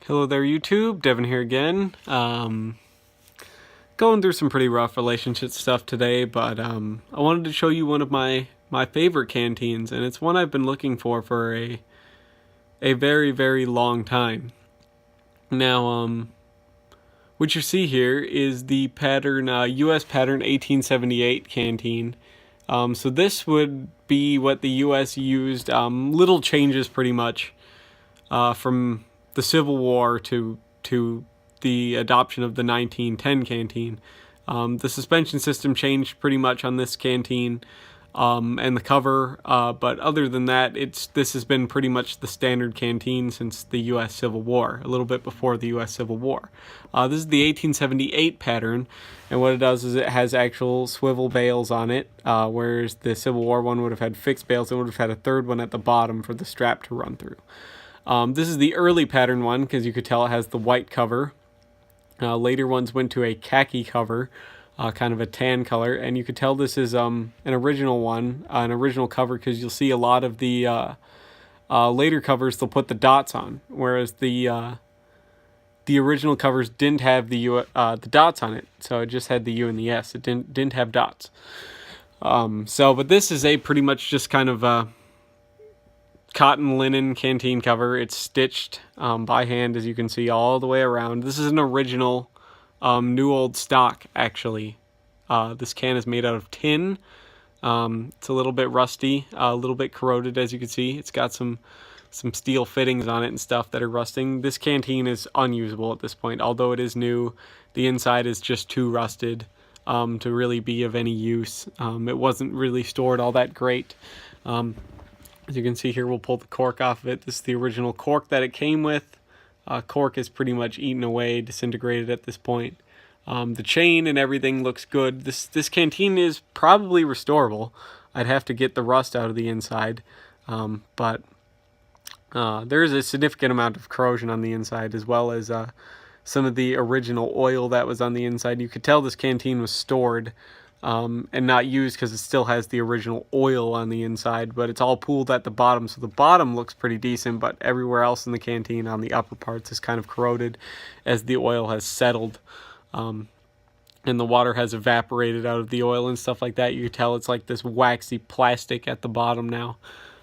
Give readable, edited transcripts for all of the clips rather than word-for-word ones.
Hello there YouTube, Devin here again. Going through some pretty rough relationship stuff today, but I wanted to show you one of my favorite canteens, and it's one I've been looking for a very, very long time. Now, what you see here is the pattern, U.S. pattern 1878 canteen. So this would be what the U.S. used, little changes pretty much from the Civil War to the adoption of the 1910 canteen. The suspension system changed pretty much on this canteen, and the cover, but other than that, this has been pretty much the standard canteen since the U.S. Civil War, a little bit before the U.S. Civil War. This is the 1878 pattern, and what it does is it has actual swivel bales on it, whereas the Civil War one would have had fixed bales. It would have had a third one at the bottom for the strap to run through. This is the early pattern one because you could tell it has the white cover. Later ones went to a khaki cover, kind of a tan color, and you could tell this is an original one, an original cover, because you'll see a lot of the later covers they'll put the dots on, whereas the original covers didn't have the dots on it, so it just had the U and the S. It didn't have dots. But this is a pretty much just kind of cotton linen canteen cover. It's stitched by hand, as you can see, all the way around. This is an original new old stock, actually. This can is made out of tin. It's a little bit rusty, a little bit corroded, as you can see. It's got some steel fittings on it and stuff that are rusting. This canteen is unusable at this point, although it is new. The inside is just too rusted to really be of any use. It wasn't really stored all that great. As you can see here, we'll pull the cork off of it. This is the original cork that it came with. Cork is pretty much eaten away, disintegrated at this point. The chain and everything looks good. This canteen is probably restorable. I'd have to get the rust out of the inside, but there is a significant amount of corrosion on the inside, as well as some of the original oil that was on the inside. You could tell this canteen was stored and not used because it still has the original oil on the inside, but it's all pooled at the bottom, so the bottom looks pretty decent, but everywhere else in the canteen on the upper parts is kind of corroded as the oil has settled, and the water has evaporated out of the oil and stuff like that. You can tell it's like this waxy plastic at the bottom now,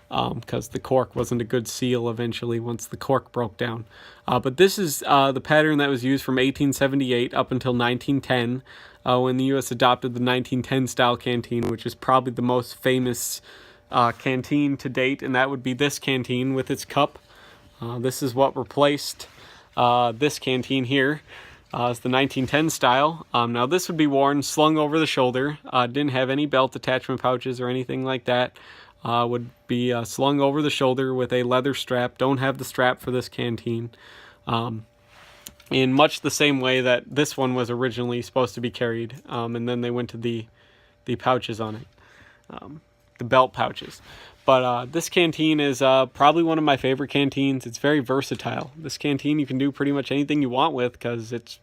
because the cork wasn't a good seal eventually once the cork broke down. But this is the pattern that was used from 1878 up until 1910, when the U.S. adopted the 1910 style canteen, which is probably the most famous canteen to date, and that would be this canteen with its cup. This is what replaced this canteen here. It's the 1910 style. Now this would be worn slung over the shoulder. Didn't have any belt attachment pouches or anything like that. Would be slung over the shoulder with a leather strap. Don't have the strap for this canteen. In much the same way that this one was originally supposed to be carried, and then they went to the pouches on it, the belt pouches. But this canteen is probably one of my favorite canteens. It's very versatile. This canteen you can do pretty much anything you want with, because it's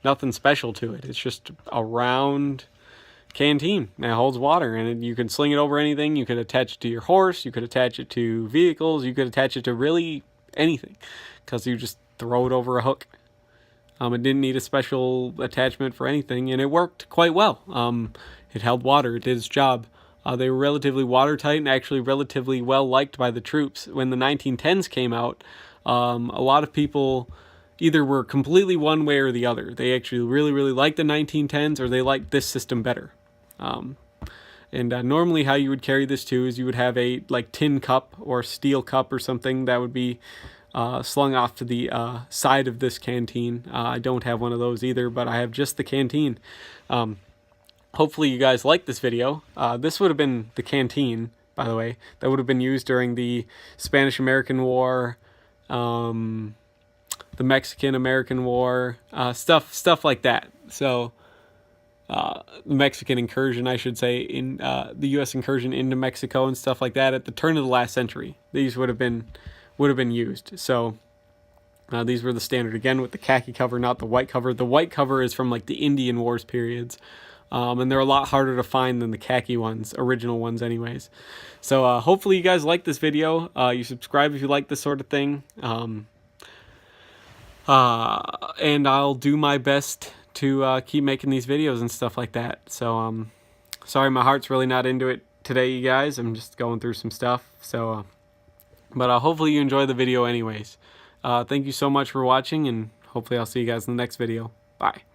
nothing special to it. It's just a round canteen that holds water, and you can sling it over anything. You could attach it to your horse, you could attach it to vehicles, you could attach it to really anything, because you just throw it over a hook. It didn't need a special attachment for anything, and it worked quite well. It held water, it did its job. They were relatively watertight and actually relatively well liked by the troops. When the 1910s came out, a lot of people either were completely one way or the other. They actually really, really liked the 1910s, or they liked this system better. Normally how you would carry this too is you would have a tin cup or steel cup or something that would be slung off to the side of this canteen. I don't have one of those either, but I have just the canteen. Hopefully you guys like this video. This would have been the canteen, by the way, that would have been used during the Spanish-American War, the Mexican-American War, stuff like that. So the Mexican incursion, I should say, in the U.S. incursion into Mexico and stuff like that at the turn of the last century. These would have been used. So these were the standard, again, with the khaki cover, not the white cover. The white cover is from the Indian Wars periods, and they're a lot harder to find than the khaki ones, original ones anyways. So hopefully you guys like this video. You subscribe if you like this sort of thing. And I'll do my best to keep making these videos and stuff like that. So sorry my heart's really not into it today, you guys. I'm just going through some stuff. So but hopefully you enjoy the video anyways. Thank you so much for watching, and hopefully I'll see you guys in the next video. Bye.